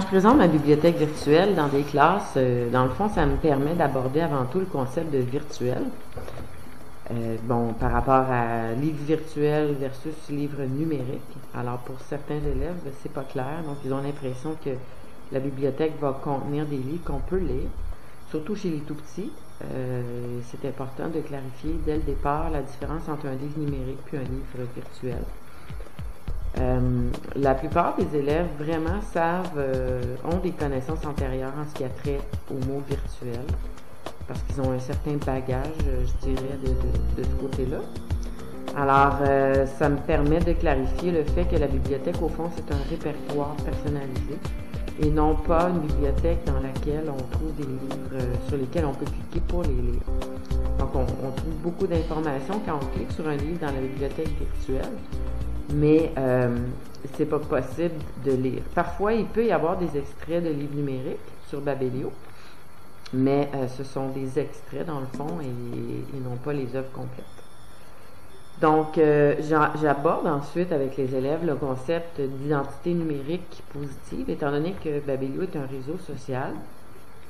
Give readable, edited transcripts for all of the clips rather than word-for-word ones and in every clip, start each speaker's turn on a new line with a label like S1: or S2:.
S1: Quand je présente ma bibliothèque virtuelle dans des classes, dans le fond, ça me permet d'aborder avant tout le concept de virtuel. Par rapport à livre virtuel versus livre numérique. Alors, pour certains élèves, c'est pas clair. Donc, ils ont l'impression que la bibliothèque va contenir des livres qu'on peut lire, surtout chez les tout-petits. C'est important de clarifier dès le départ la différence entre un livre numérique puis un livre virtuel. La plupart des élèves vraiment ont des connaissances antérieures en ce qui a trait au mot virtuel, parce qu'ils ont un certain bagage, je dirais, de ce côté-là. Alors, ça me permet de clarifier le fait que la bibliothèque, au fond, c'est un répertoire personnalisé et non pas une bibliothèque dans laquelle on trouve des livres sur lesquels on peut cliquer pour les lire. Donc, on trouve beaucoup d'informations quand on clique sur un livre dans la bibliothèque virtuelle, mais c'est pas possible de lire. Parfois, il peut y avoir des extraits de livres numériques sur Babelio, mais ce sont des extraits dans le fond et non pas les œuvres complètes. Donc, j'aborde ensuite avec les élèves le concept d'identité numérique positive, étant donné que Babelio est un réseau social.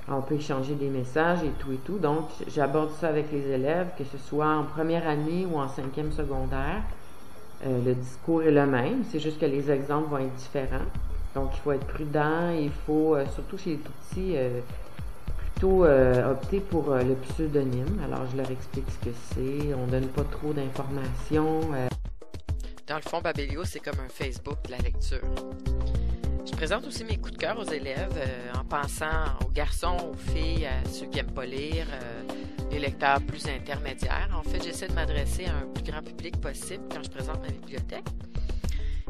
S1: On peut échanger des messages et tout. Donc, j'aborde ça avec les élèves, que ce soit en première année ou en 5e secondaire. Le discours est le même, c'est juste que les exemples vont être différents. Donc, il faut être prudent, il faut, surtout chez les tout-petits, opter pour le pseudonyme. Alors, je leur explique ce que c'est. On donne pas trop d'informations.
S2: Dans le fond, Babelio, c'est comme un Facebook de la lecture. Je présente aussi mes coups de cœur aux élèves en pensant aux garçons, aux filles, à ceux qui n'aiment pas lire, les lecteurs plus intermédiaires. En fait, j'essaie de m'adresser à un plus grand public possible quand je présente ma bibliothèque.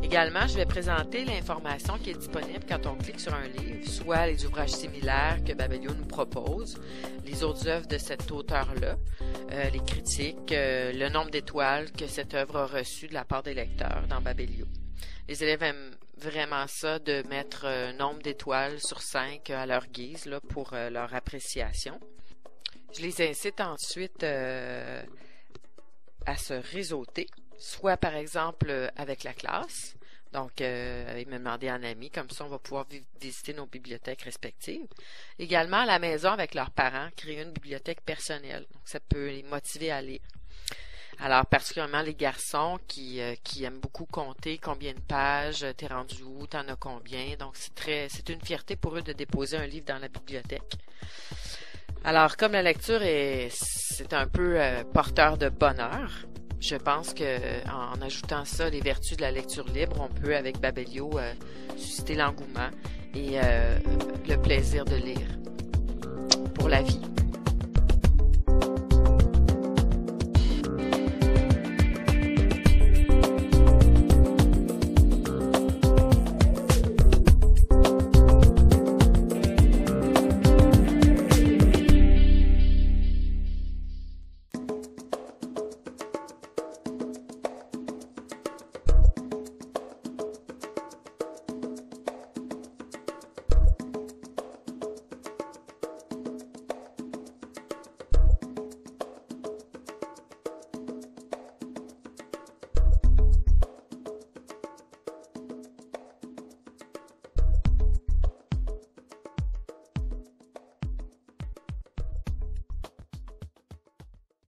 S2: Également, je vais présenter l'information qui est disponible quand on clique sur un livre, soit les ouvrages similaires que Babelio nous propose, les autres œuvres de cet auteur-là, les critiques, le nombre d'étoiles que cette œuvre a reçu de la part des lecteurs dans Babelio. Les élèves aiment vraiment ça, de mettre un nombre d'étoiles sur 5 à leur guise là, pour leur appréciation. Je les incite ensuite à se réseauter, soit par exemple avec la classe, donc ils me demander en ami, comme ça on va pouvoir visiter nos bibliothèques respectives. Également à la maison avec leurs parents, créer une bibliothèque personnelle, donc ça peut les motiver à lire. Alors, particulièrement les garçons qui aiment beaucoup compter combien de pages, t'es rendu où, t'en as combien. Donc, c'est une fierté pour eux de déposer un livre dans la bibliothèque. Alors, comme la lecture c'est un peu porteur de bonheur, je pense que en ajoutant ça, les vertus de la lecture libre, on peut, avec Babelio, susciter l'engouement et le plaisir de lire pour la vie.